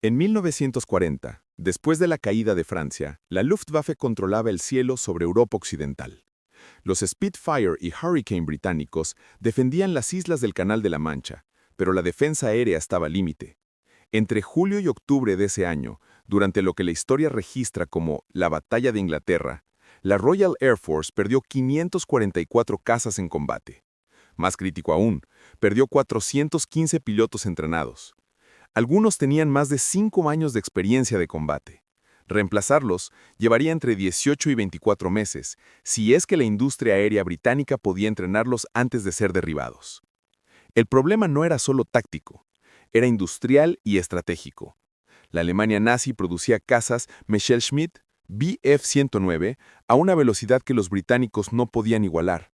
En 1940, después de la caída de Francia, la Luftwaffe controlaba el cielo sobre Europa Occidental. Los Spitfire y Hurricane británicos defendían las islas del Canal de la Mancha, pero la defensa aérea estaba al límite. Entre julio y octubre de ese año, durante lo que la historia registra como la Batalla de Inglaterra, la Royal Air Force perdió 544 cazas en combate. Más crítico aún, perdió 415 pilotos entrenados. Algunos tenían más de 5 años de experiencia de combate. Reemplazarlos llevaría entre 18 y 24 meses, si es que la industria aérea británica podía entrenarlos antes de ser derribados. El problema no era solo táctico, era industrial y estratégico. La Alemania nazi producía cazas Messerschmitt Bf-109 a una velocidad que los británicos no podían igualar.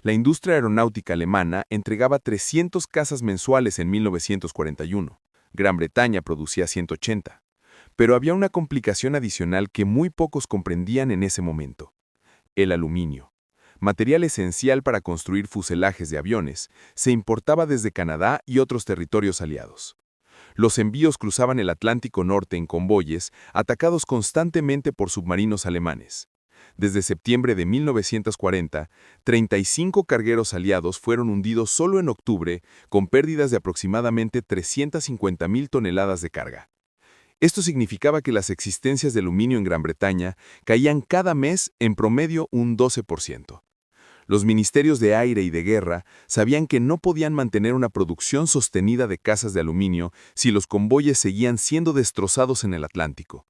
La industria aeronáutica alemana entregaba 300 cazas mensuales en 1941. Gran Bretaña producía 180. Pero había una complicación adicional que muy pocos comprendían en ese momento: el aluminio. Material esencial para construir fuselajes de aviones, se importaba desde Canadá y otros territorios aliados. Los envíos cruzaban el Atlántico Norte en convoyes, atacados constantemente por submarinos alemanes. Desde septiembre de 1940, 35 cargueros aliados fueron hundidos solo en octubre, con pérdidas de aproximadamente 350.000 toneladas de carga. Esto significaba que las existencias de aluminio en Gran Bretaña caían cada mes en promedio un 12%. Los ministerios de aire y de guerra sabían que no podían mantener una producción sostenida de cazas de aluminio si los convoyes seguían siendo destrozados en el Atlántico.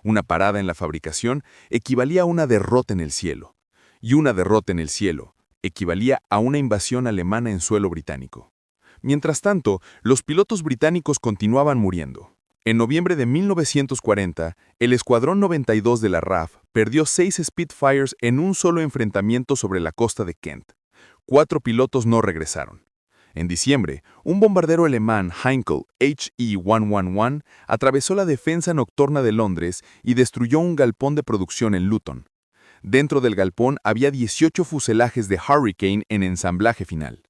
Una parada en la fabricación equivalía a una derrota en el cielo, y una derrota en el cielo equivalía a una invasión alemana en suelo británico. Mientras tanto, los pilotos británicos continuaban muriendo. En noviembre de 1940, el Escuadrón 92 de la RAF perdió 6 Spitfires en un solo enfrentamiento sobre la costa de Kent. 4 pilotos no regresaron. En diciembre, un bombardero alemán Heinkel HE-111 atravesó la defensa nocturna de Londres y destruyó un galpón de producción en Luton. Dentro del galpón había 18 fuselajes de Hurricane en ensamblaje final.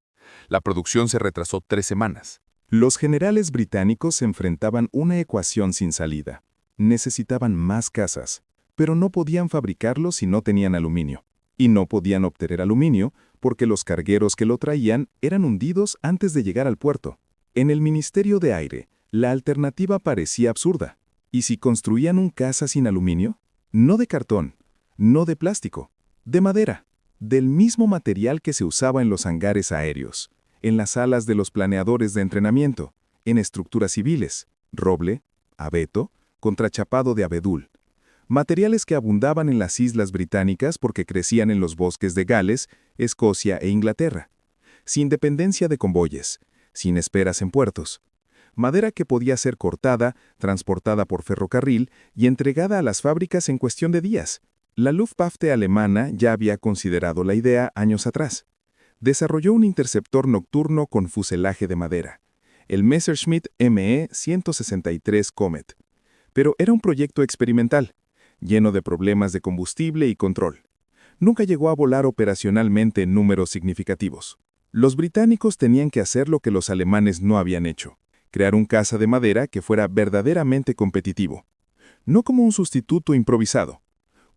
La producción se retrasó 3 semanas. Los generales británicos enfrentaban una ecuación sin salida. Necesitaban más cazas, pero no podían fabricarlos si no tenían aluminio. Y no podían obtener aluminio porque los cargueros que lo traían eran hundidos antes de llegar al puerto. En el Ministerio de Aire, la alternativa parecía absurda. ¿Y si construían un caza sin aluminio? No de cartón, no de plástico, de madera, del mismo material que se usaba en los hangares aéreos, en las alas de los planeadores de entrenamiento, en estructuras civiles, roble, abeto, contrachapado de abedul. Materiales que abundaban en las islas británicas porque crecían en los bosques de Gales, Escocia e Inglaterra, sin dependencia de convoyes, sin esperas en puertos. Madera que podía ser cortada, transportada por ferrocarril y entregada a las fábricas en cuestión de días. La Luftwaffe alemana ya había considerado la idea años atrás. Desarrolló un interceptor nocturno con fuselaje de madera, el Messerschmitt Me-163 Comet. Pero era un proyecto experimental, lleno de problemas de combustible y control. Nunca llegó a volar operacionalmente en números significativos. Los británicos tenían que hacer lo que los alemanes no habían hecho: crear un caza de madera que fuera verdaderamente competitivo. No como un sustituto improvisado,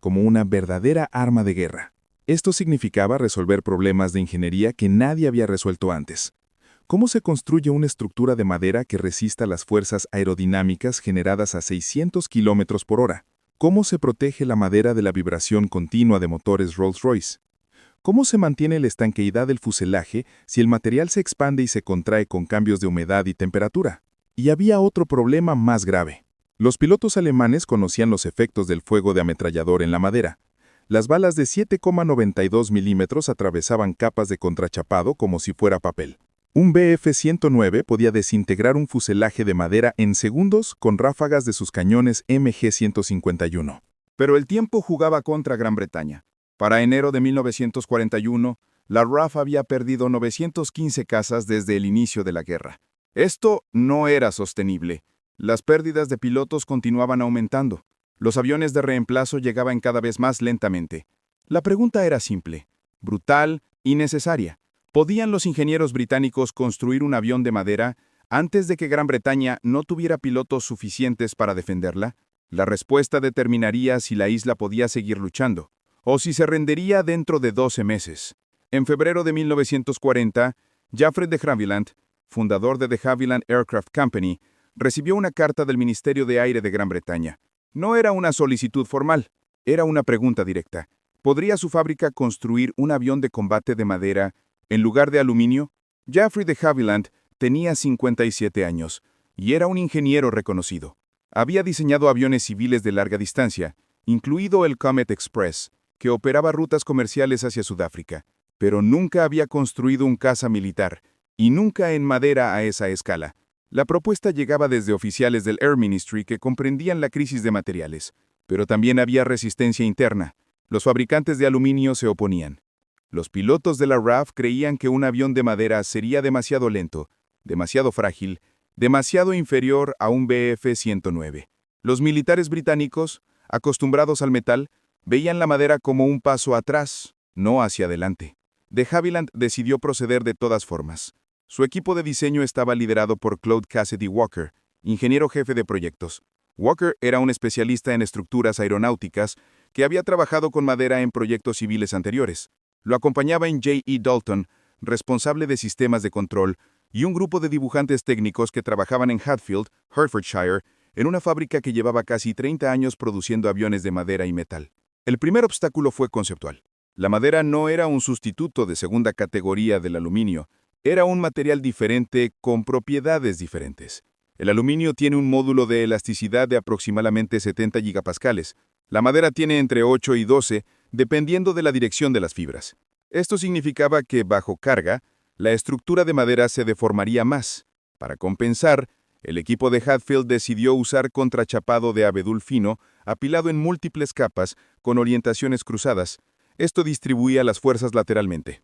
como una verdadera arma de guerra. Esto significaba resolver problemas de ingeniería que nadie había resuelto antes. ¿Cómo se construye una estructura de madera que resista las fuerzas aerodinámicas generadas a 600 km por hora? ¿Cómo se protege la madera de la vibración continua de motores Rolls-Royce? ¿Cómo se mantiene la estanqueidad del fuselaje si el material se expande y se contrae con cambios de humedad y temperatura? Y había otro problema más grave. Los pilotos alemanes conocían los efectos del fuego de ametrallador en la madera. Las balas de 7,92 milímetros atravesaban capas de contrachapado como si fuera papel. Un Bf-109 podía desintegrar un fuselaje de madera en segundos con ráfagas de sus cañones MG-151. Pero el tiempo jugaba contra Gran Bretaña. Para enero de 1941, la RAF había perdido 915 cazas desde el inicio de la guerra. Esto no era sostenible. Las pérdidas de pilotos continuaban aumentando. Los aviones de reemplazo llegaban cada vez más lentamente. La pregunta era simple, brutal y necesaria. ¿Podían los ingenieros británicos construir un avión de madera antes de que Gran Bretaña no tuviera pilotos suficientes para defenderla, la respuesta determinaría si la isla podía seguir luchando, o si se rendería dentro de 12 meses. En febrero de 1940, Jaffray de Havilland, fundador de The Havilland Aircraft Company, recibió una carta del Ministerio de Aire de Gran Bretaña. No era una solicitud formal, era una pregunta directa. ¿Podría su fábrica construir un avión de combate de madera en lugar de aluminio? Jaffray de Havilland tenía 57 años y era un ingeniero reconocido. Había diseñado aviones civiles de larga distancia, incluido el Comet Express, que operaba rutas comerciales hacia Sudáfrica, pero nunca había construido un caza militar, y nunca en madera a esa escala. La propuesta llegaba desde oficiales del Air Ministry que comprendían la crisis de materiales, pero también había resistencia interna. Los fabricantes de aluminio se oponían. Los pilotos de la RAF creían que un avión de madera sería demasiado lento, demasiado frágil, demasiado inferior a un Bf-109. Los militares británicos, acostumbrados al metal, veían la madera como un paso atrás, no hacia adelante. De Havilland decidió proceder de todas formas. Su equipo de diseño estaba liderado por Claude Cassidy Walker, ingeniero jefe de proyectos. Walker era un especialista en estructuras aeronáuticas que había trabajado con madera en proyectos civiles anteriores. Lo acompañaba en J.E. Dalton, responsable de sistemas de control, y un grupo de dibujantes técnicos que trabajaban en Hatfield, Hertfordshire, en una fábrica que llevaba casi 30 años produciendo aviones de madera y metal. El primer obstáculo fue conceptual. La madera no era un sustituto de segunda categoría del aluminio, era un material diferente con propiedades diferentes. El aluminio tiene un módulo de elasticidad de aproximadamente 70 gigapascales. La madera tiene entre 8 y 12, dependiendo de la dirección de las fibras. Esto significaba que, bajo carga, la estructura de madera se deformaría más. Para compensar, el equipo de Hatfield decidió usar contrachapado de abedul fino, apilado en múltiples capas, con orientaciones cruzadas. Esto distribuía las fuerzas lateralmente.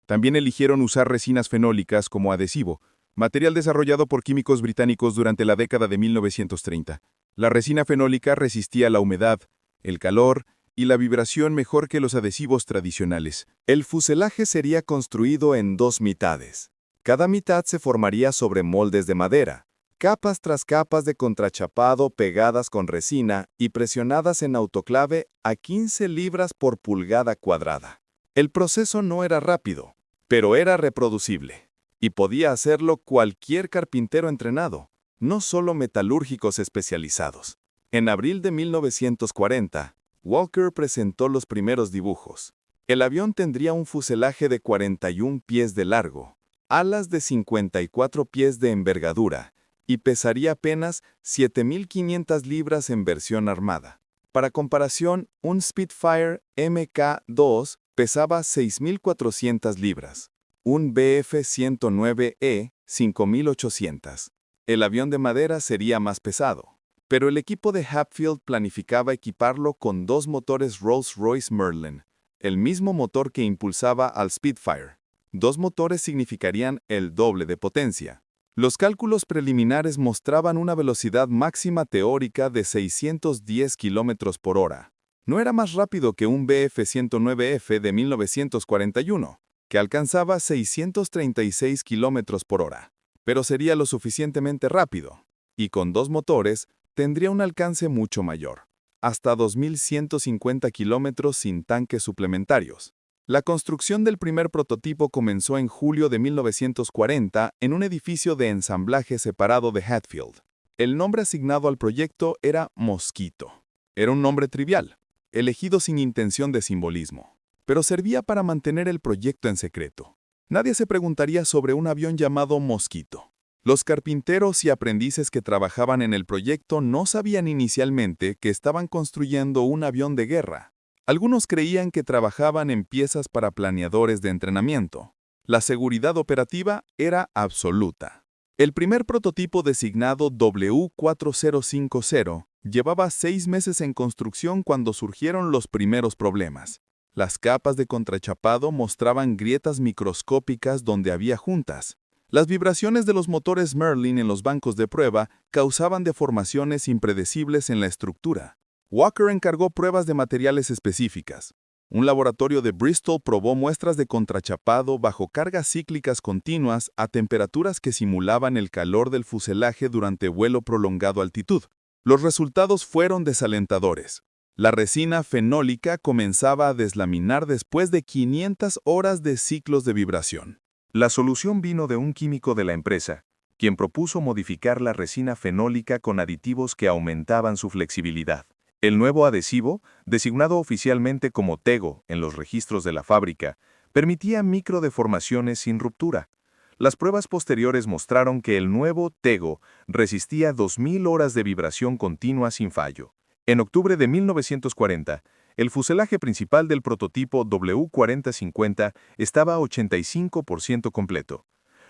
También eligieron usar resinas fenólicas como adhesivo, material desarrollado por químicos británicos durante la década de 1930. La resina fenólica resistía la humedad, el calor y la vibración mejor que los adhesivos tradicionales. El fuselaje sería construido en dos mitades. Cada mitad se formaría sobre moldes de madera, capas tras capas de contrachapado pegadas con resina y presionadas en autoclave a 15 libras por pulgada cuadrada. El proceso no era rápido, pero era reproducible, y podía hacerlo cualquier carpintero entrenado, no solo metalúrgicos especializados. En abril de 1940, Walker presentó los primeros dibujos. El avión tendría un fuselaje de 41 pies de largo, alas de 54 pies de envergadura, y pesaría apenas 7.500 libras en versión armada. Para comparación, un Spitfire Mk2 pesaba 6.400 libras, un Bf-109E 5.800. El avión de madera sería más pesado, pero el equipo de Hatfield planificaba equiparlo con dos motores Rolls-Royce Merlin, el mismo motor que impulsaba al Spitfire. Dos motores significarían el doble de potencia. Los cálculos preliminares mostraban una velocidad máxima teórica de 610 km por hora. No era más rápido que un Bf-109F de 1941, que alcanzaba 636 km por hora, pero sería lo suficientemente rápido, y con dos motores tendría un alcance mucho mayor, hasta 2.150 km sin tanques suplementarios. La construcción del primer prototipo comenzó en julio de 1940 en un edificio de ensamblaje separado de Hatfield. El nombre asignado al proyecto era Mosquito. Era un nombre trivial, elegido sin intención de simbolismo, pero servía para mantener el proyecto en secreto. Nadie se preguntaría sobre un avión llamado Mosquito. Los carpinteros y aprendices que trabajaban en el proyecto no sabían inicialmente que estaban construyendo un avión de guerra. Algunos creían que trabajaban en piezas para planeadores de entrenamiento. La seguridad operativa era absoluta. El primer prototipo designado W4050 llevaba 6 meses en construcción cuando surgieron los primeros problemas. Las capas de contrachapado mostraban grietas microscópicas donde había juntas. Las vibraciones de los motores Merlin en los bancos de prueba causaban deformaciones impredecibles en la estructura. Walker encargó pruebas de materiales específicas. Un laboratorio de Bristol probó muestras de contrachapado bajo cargas cíclicas continuas a temperaturas que simulaban el calor del fuselaje durante vuelo prolongado a altitud. Los resultados fueron desalentadores. La resina fenólica comenzaba a deslaminar después de 500 horas de ciclos de vibración. La solución vino de un químico de la empresa, quien propuso modificar la resina fenólica con aditivos que aumentaban su flexibilidad. El nuevo adhesivo, designado oficialmente como Tego en los registros de la fábrica, permitía microdeformaciones sin ruptura. Las pruebas posteriores mostraron que el nuevo Tego resistía 2000 horas de vibración continua sin fallo. En octubre de 1940, el fuselaje principal del prototipo W4050 estaba a 85% completo.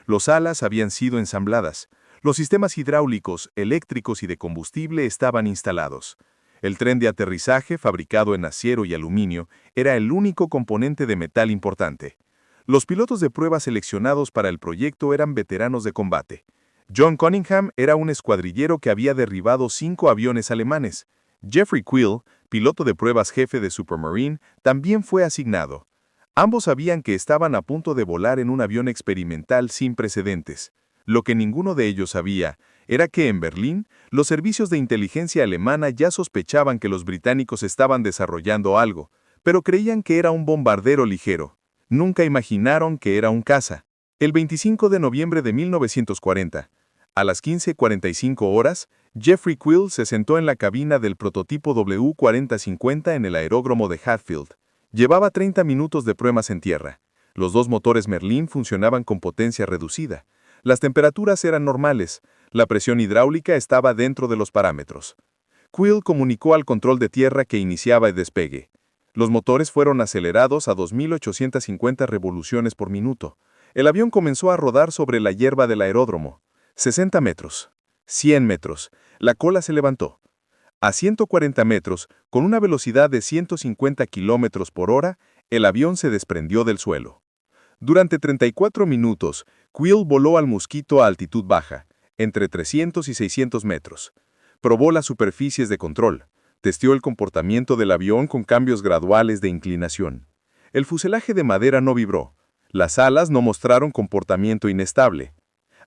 Los alas habían sido ensambladas. Los sistemas hidráulicos, eléctricos y de combustible estaban instalados. El tren de aterrizaje, fabricado en acero y aluminio, era el único componente de metal importante. Los pilotos de prueba seleccionados para el proyecto eran veteranos de combate. John Cunningham era un escuadrillero que había derribado 5 aviones alemanes. Jeffrey Quill, piloto de pruebas jefe de Supermarine, también fue asignado. Ambos sabían que estaban a punto de volar en un avión experimental sin precedentes. Lo que ninguno de ellos sabía era que en Berlín, los servicios de inteligencia alemana ya sospechaban que los británicos estaban desarrollando algo, pero creían que era un bombardero ligero. Nunca imaginaron que era un caza. El 25 de noviembre de 1940, a las 15:45 horas, Jeffrey Quill se sentó en la cabina del prototipo W4050 en el aeródromo de Hatfield. Llevaba 30 minutos de pruebas en tierra. Los 2 motores Merlin funcionaban con potencia reducida. Las temperaturas eran normales. La presión hidráulica estaba dentro de los parámetros. Quill comunicó al control de tierra que iniciaba el despegue. Los motores fueron acelerados a 2.850 revoluciones por minuto. El avión comenzó a rodar sobre la hierba del aeródromo. 60 metros. 100 metros. La cola se levantó. A 140 metros, con una velocidad de 150 kilómetros por hora, el avión se desprendió del suelo. Durante 34 minutos, Quill voló al Mosquito a altitud baja, entre 300 y 600 metros. Probó las superficies de control. Testeó el comportamiento del avión con cambios graduales de inclinación. El fuselaje de madera no vibró. Las alas no mostraron comportamiento inestable.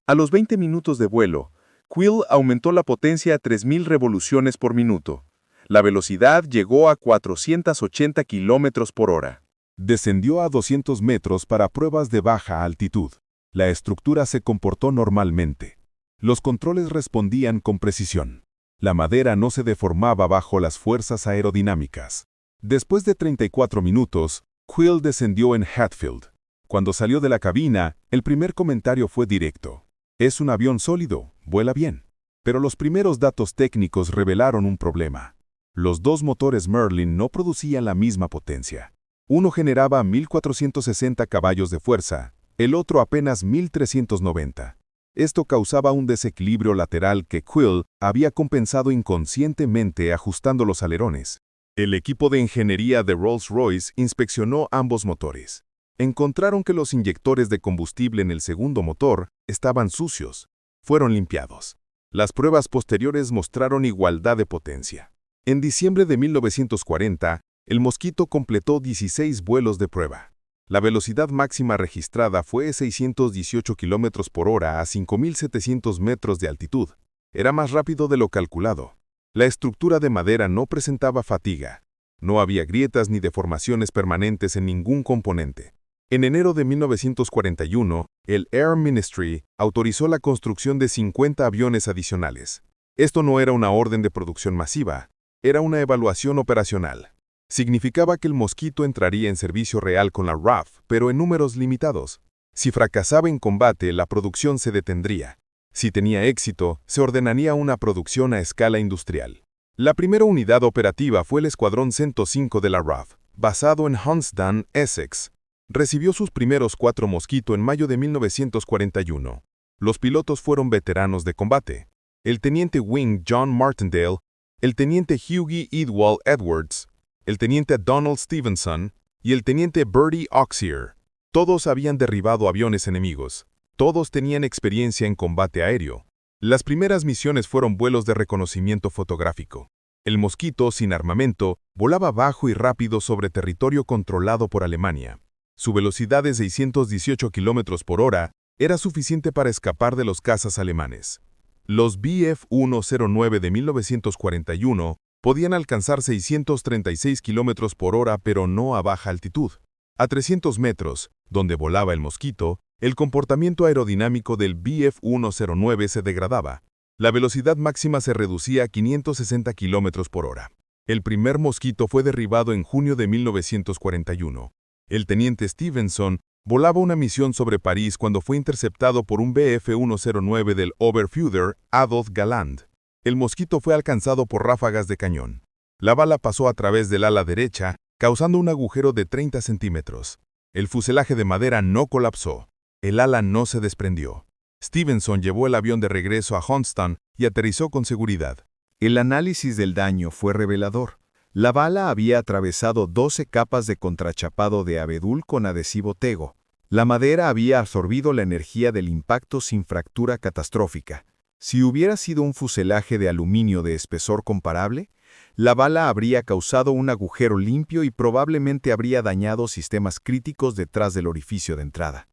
A los 20 minutos de vuelo, Quill aumentó la potencia a 3.000 revoluciones por minuto. La velocidad llegó a 480 kilómetros por hora. Descendió a 200 metros para pruebas de baja altitud. La estructura se comportó normalmente. Los controles respondían con precisión. La madera no se deformaba bajo las fuerzas aerodinámicas. Después de 34 minutos, Quill descendió en Hatfield. Cuando salió de la cabina, el primer comentario fue directo. Es un avión sólido, vuela bien. Pero los primeros datos técnicos revelaron un problema. Los 2 motores Merlin no producían la misma potencia. Uno generaba 1.460 caballos de fuerza, el otro apenas 1.390. Esto causaba un desequilibrio lateral que Quill había compensado inconscientemente ajustando los alerones. El equipo de ingeniería de Rolls-Royce inspeccionó ambos motores. Encontraron que los inyectores de combustible en el segundo motor estaban sucios. Fueron limpiados. Las pruebas posteriores mostraron igualdad de potencia. En diciembre de 1940, el Mosquito completó 16 vuelos de prueba. La velocidad máxima registrada fue 618 km por hora a 5.700 metros de altitud. Era más rápido de lo calculado. La estructura de madera no presentaba fatiga. No había grietas ni deformaciones permanentes en ningún componente. En enero de 1941, el Air Ministry autorizó la construcción de 50 aviones adicionales. Esto no era una orden de producción masiva, era una evaluación operacional. Significaba que el Mosquito entraría en servicio real con la RAF, pero en números limitados. Si fracasaba en combate, la producción se detendría. Si tenía éxito, se ordenaría una producción a escala industrial. La primera unidad operativa fue el Escuadrón 105 de la RAF, basado en Huntsdon, Essex. Recibió sus primeros 4 Mosquito en mayo de 1941. Los pilotos fueron veteranos de combate. El teniente Wing John Martindale, el teniente Hughie Edwall Edwards, el teniente Donald Stevenson y el teniente Bertie Oxier. Todos habían derribado aviones enemigos. Todos tenían experiencia en combate aéreo. Las primeras misiones fueron vuelos de reconocimiento fotográfico. El Mosquito, sin armamento, volaba bajo y rápido sobre territorio controlado por Alemania. Su velocidad de 618 km por hora era suficiente para escapar de los cazas alemanes. Los Bf-109 de 1941 podían alcanzar 636 km por hora, pero no a baja altitud. A 300 metros, donde volaba el Mosquito, el comportamiento aerodinámico del Bf-109 se degradaba. La velocidad máxima se reducía a 560 km por hora. El primer Mosquito fue derribado en junio de 1941. El teniente Stevenson volaba una misión sobre París cuando fue interceptado por un Bf-109 del Oberführer Adolf Galland. El Mosquito fue alcanzado por ráfagas de cañón. La bala pasó a través del ala derecha, causando un agujero de 30 centímetros. El fuselaje de madera no colapsó. El ala no se desprendió. Stevenson llevó el avión de regreso a Huntston y aterrizó con seguridad. El análisis del daño fue revelador. La bala había atravesado 12 capas de contrachapado de abedul con adhesivo tego. La madera había absorbido la energía del impacto sin fractura catastrófica. Si hubiera sido un fuselaje de aluminio de espesor comparable, la bala habría causado un agujero limpio y probablemente habría dañado sistemas críticos detrás del orificio de entrada.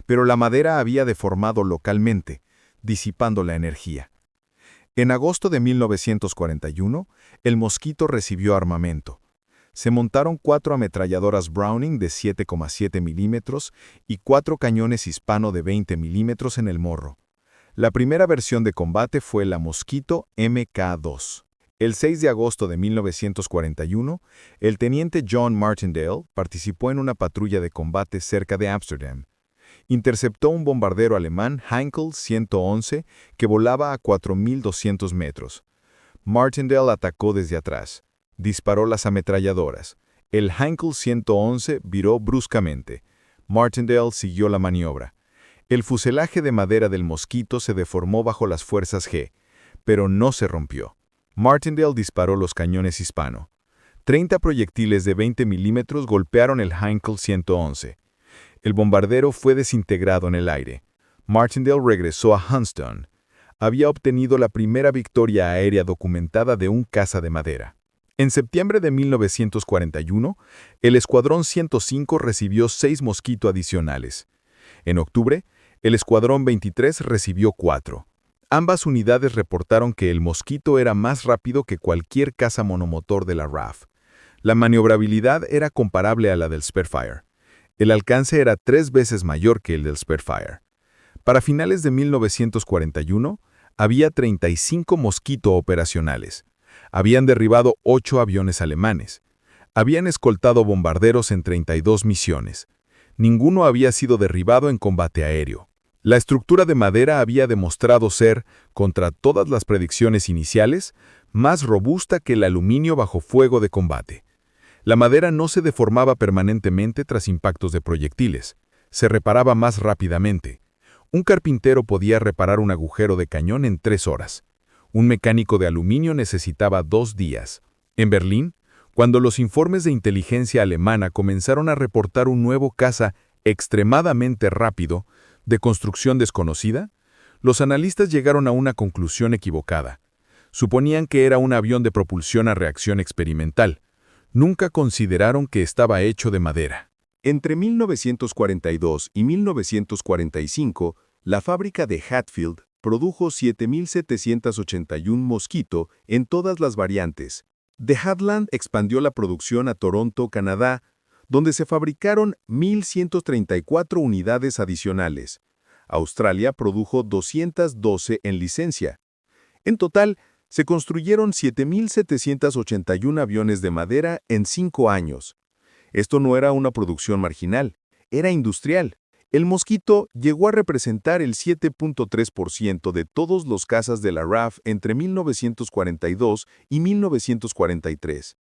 Pero la madera había deformado localmente, disipando la energía. En agosto de 1941, el Mosquito recibió armamento. Se montaron 4 ametralladoras Browning de 7,7 milímetros y 4 cañones Hispano de 20 milímetros en el morro. La primera versión de combate fue la Mosquito Mk2. El 6 de agosto de 1941, el teniente John Martindale participó en una patrulla de combate cerca de Ámsterdam. Interceptó un bombardero alemán Heinkel 111 que volaba a 4.200 metros. Martindale atacó desde atrás. Disparó las ametralladoras. El Heinkel 111 viró bruscamente. Martindale siguió la maniobra. El fuselaje de madera del Mosquito se deformó bajo las fuerzas G, pero no se rompió. Martindale disparó los cañones Hispano. 30 proyectiles de 20 milímetros golpearon el Heinkel 111. El bombardero fue desintegrado en el aire. Martindale regresó a Huntston. Había obtenido la primera victoria aérea documentada de un caza de madera. En septiembre de 1941, el Escuadrón 105 recibió 6 Mosquito adicionales. En octubre, el Escuadrón 23 recibió 4. Ambas unidades reportaron que el Mosquito era más rápido que cualquier caza monomotor de la RAF. La maniobrabilidad era comparable a la del Spitfire. El alcance era 3 veces mayor que el del Spitfire. Para finales de 1941, había 35 Mosquito operacionales. Habían derribado 8 aviones alemanes. Habían escoltado bombarderos en 32 misiones. Ninguno había sido derribado en combate aéreo. La estructura de madera había demostrado ser, contra todas las predicciones iniciales, más robusta que el aluminio bajo fuego de combate. La madera no se deformaba permanentemente tras impactos de proyectiles. Se reparaba más rápidamente. Un carpintero podía reparar un agujero de cañón en 3 horas. Un mecánico de aluminio necesitaba 2 días. En Berlín, cuando los informes de inteligencia alemana comenzaron a reportar un nuevo caza extremadamente rápido, de construcción desconocida, los analistas llegaron a una conclusión equivocada. Suponían que era un avión de propulsión a reacción experimental. Nunca consideraron que estaba hecho de madera. Entre 1942 y 1945, la fábrica de Hatfield produjo 7.781 Mosquito en todas las variantes. De Havilland expandió la producción a Toronto, Canadá, donde se fabricaron 1.134 unidades adicionales. Australia produjo 212 en licencia. En total, se construyeron 7.781 aviones de madera en 5 años. Esto no era una producción marginal, era industrial. El Mosquito llegó a representar el 7.3% de todos los cazas de la RAF entre 1942 y 1943.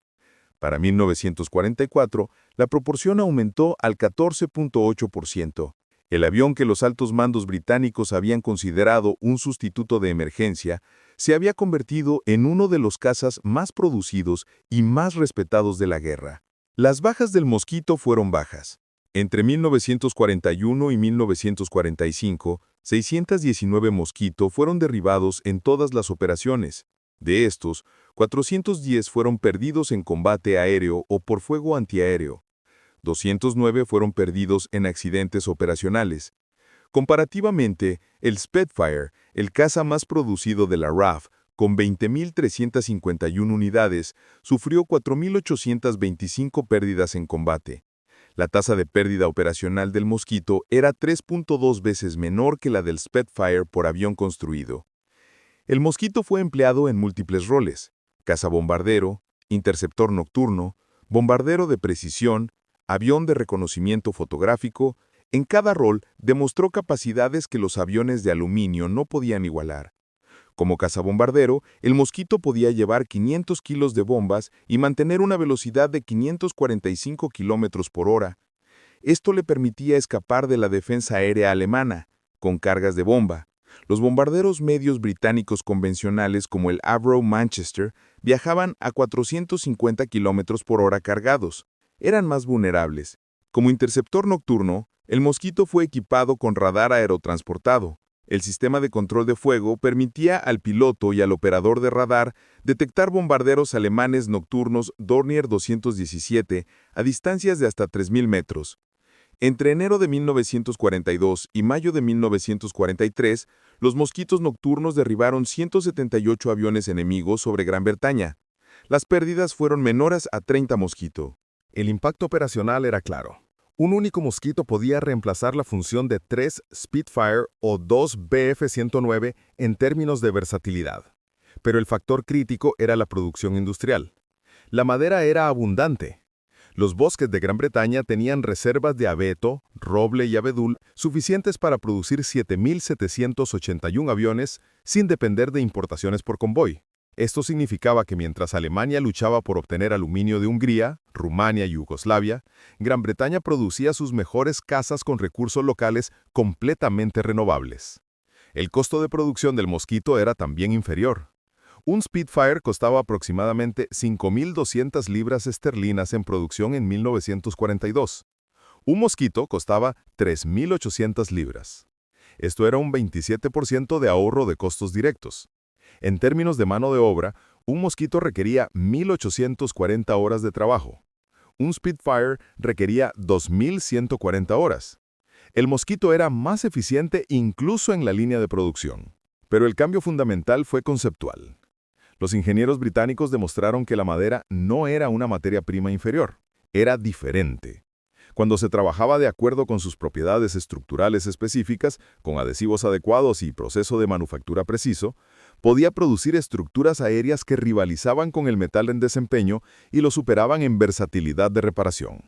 Para 1944, la proporción aumentó al 14.8%. El avión que los altos mandos británicos habían considerado un sustituto de emergencia se había convertido en uno de los cazas más producidos y más respetados de la guerra. Las bajas del Mosquito fueron bajas. Entre 1941 y 1945, 619 Mosquito fueron derribados en todas las operaciones. De estos, 410 fueron perdidos en combate aéreo o por fuego antiaéreo. 209 fueron perdidos en accidentes operacionales. Comparativamente, el Spitfire, el caza más producido de la RAF, con 20.351 unidades, sufrió 4.825 pérdidas en combate. La tasa de pérdida operacional del Mosquito era 3.2 veces menor que la del Spitfire por avión construido. El Mosquito fue empleado en múltiples roles: cazabombardero, interceptor nocturno, bombardero de precisión, avión de reconocimiento fotográfico. En cada rol demostró capacidades que los aviones de aluminio no podían igualar. Como cazabombardero, el Mosquito podía llevar 500 kilos de bombas y mantener una velocidad de 545 kilómetros por hora. Esto le permitía escapar de la defensa aérea alemana, con cargas de bomba. Los bombarderos medios británicos convencionales como el Avro Manchester viajaban a 450 kilómetros por hora cargados. Eran más vulnerables. Como interceptor nocturno, el Mosquito fue equipado con radar aerotransportado. El sistema de control de fuego permitía al piloto y al operador de radar detectar bombarderos alemanes nocturnos Dornier 217 a distancias de hasta 3.000 metros. Entre enero de 1942 y mayo de 1943, los Mosquitos nocturnos derribaron 178 aviones enemigos sobre Gran Bretaña. Las pérdidas fueron menores a 30 Mosquito. El impacto operacional era claro. Un único Mosquito podía reemplazar la función de 3 Spitfire o 2 Bf-109 en términos de versatilidad. Pero el factor crítico era la producción industrial. La madera era abundante. Los bosques de Gran Bretaña tenían reservas de abeto, roble y abedul suficientes para producir 7.781 aviones sin depender de importaciones por convoy. Esto significaba que mientras Alemania luchaba por obtener aluminio de Hungría, Rumania y Yugoslavia, Gran Bretaña producía sus mejores cazas con recursos locales completamente renovables. El costo de producción del Mosquito era también inferior. Un Spitfire costaba aproximadamente 5.200 libras esterlinas en producción en 1942. Un Mosquito costaba 3.800 libras. Esto era un 27% de ahorro de costos directos. En términos de mano de obra, un Mosquito requería 1.840 horas de trabajo. Un Spitfire requería 2.140 horas. El Mosquito era más eficiente incluso en la línea de producción. Pero el cambio fundamental fue conceptual. Los ingenieros británicos demostraron que la madera no era una materia prima inferior, era diferente. Cuando se trabajaba de acuerdo con sus propiedades estructurales específicas, con adhesivos adecuados y proceso de manufactura preciso, podía producir estructuras aéreas que rivalizaban con el metal en desempeño y lo superaban en versatilidad de reparación.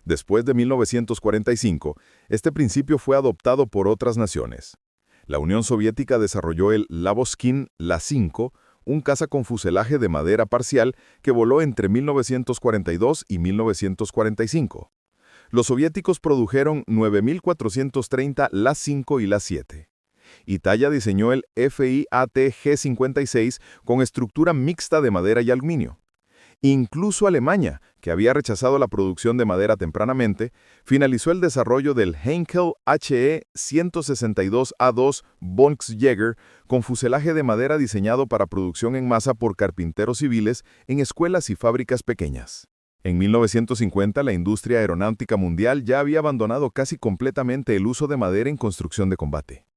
Después de 1945, este principio fue adoptado por otras naciones. La Unión Soviética desarrolló el Lavoskin La-5, un caza con fuselaje de madera parcial que voló entre 1942 y 1945. Los soviéticos produjeron 9.430 La-5 y La-7. Italia diseñó el FIAT-G56 con estructura mixta de madera y aluminio. Incluso Alemania, que había rechazado la producción de madera tempranamente, finalizó el desarrollo del Heinkel HE-162A2 Volksjäger con fuselaje de madera diseñado para producción en masa por carpinteros civiles en escuelas y fábricas pequeñas. En 1950, la industria aeronáutica mundial ya había abandonado casi completamente el uso de madera en construcción de combate.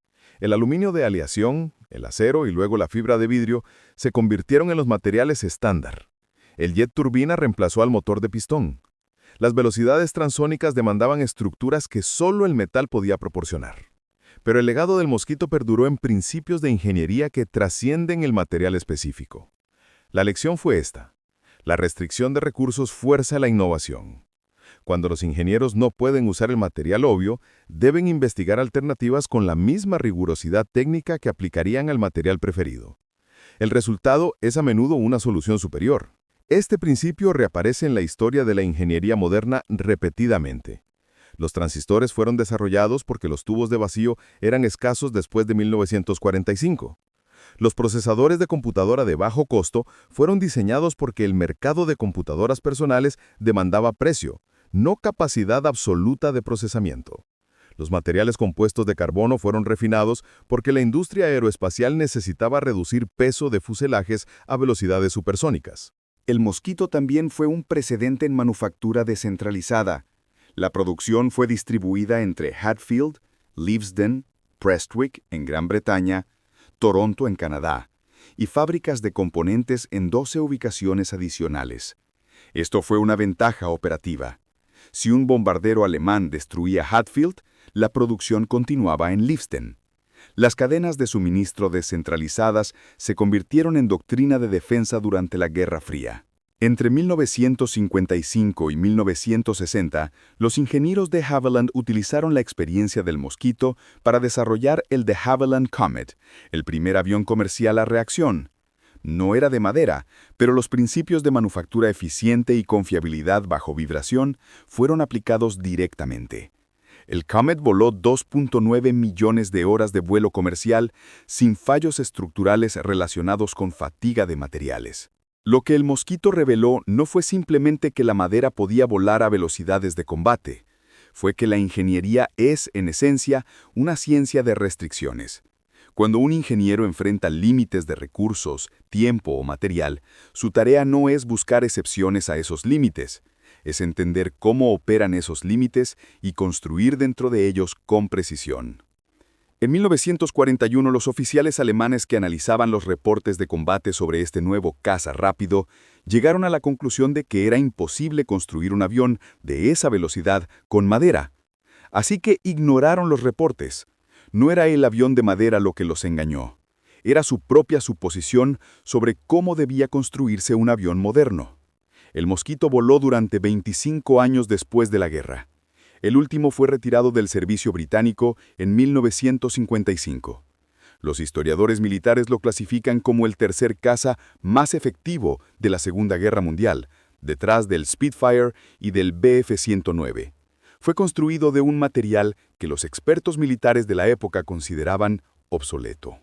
El aluminio de aleación, el acero y luego la fibra de vidrio se convirtieron en los materiales estándar. El jet turbina reemplazó al motor de pistón. Las velocidades transónicas demandaban estructuras que solo el metal podía proporcionar. Pero el legado del Mosquito perduró en principios de ingeniería que trascienden el material específico. La lección fue esta: la restricción de recursos fuerza la innovación. Cuando los ingenieros no pueden usar el material obvio, deben investigar alternativas con la misma rigurosidad técnica que aplicarían al material preferido. El resultado es a menudo una solución superior. Este principio reaparece en la historia de la ingeniería moderna repetidamente. Los transistores fueron desarrollados porque los tubos de vacío eran escasos después de 1945. Los procesadores de computadora de bajo costo fueron diseñados porque el mercado de computadoras personales demandaba precio, no capacidad absoluta de procesamiento. Los materiales compuestos de carbono fueron refinados porque la industria aeroespacial necesitaba reducir peso de fuselajes a velocidades supersónicas. El Mosquito también fue un precedente en manufactura descentralizada. La producción fue distribuida entre Hatfield, Leavesden, Prestwick, en Gran Bretaña, Toronto, en Canadá, y fábricas de componentes en 12 ubicaciones adicionales. Esto fue una ventaja operativa. Si un bombardero alemán destruía Hatfield, la producción continuaba en Leavesden. Las cadenas de suministro descentralizadas se convirtieron en doctrina de defensa durante la Guerra Fría. Entre 1955 y 1960, los ingenieros de Havilland utilizaron la experiencia del Mosquito para desarrollar el de Havilland Comet, el primer avión comercial a reacción. No era de madera, pero los principios de manufactura eficiente y confiabilidad bajo vibración fueron aplicados directamente. El Comet voló 2.9 millones de horas de vuelo comercial sin fallos estructurales relacionados con fatiga de materiales. Lo que el Mosquito reveló no fue simplemente que la madera podía volar a velocidades de combate, fue que la ingeniería es, en esencia, una ciencia de restricciones. Cuando un ingeniero enfrenta límites de recursos, tiempo o material, su tarea no es buscar excepciones a esos límites, es entender cómo operan esos límites y construir dentro de ellos con precisión. En 1941, los oficiales alemanes que analizaban los reportes de combate sobre este nuevo caza rápido llegaron a la conclusión de que era imposible construir un avión de esa velocidad con madera. Así que ignoraron los reportes. No era el avión de madera lo que los engañó. Era su propia suposición sobre cómo debía construirse un avión moderno. El Mosquito voló durante 25 años después de la guerra. El último fue retirado del servicio británico en 1955. Los historiadores militares lo clasifican como el tercer caza más efectivo de la Segunda Guerra Mundial, detrás del Spitfire y del Bf-109. Fue construido de un material que los expertos militares de la época consideraban obsoleto.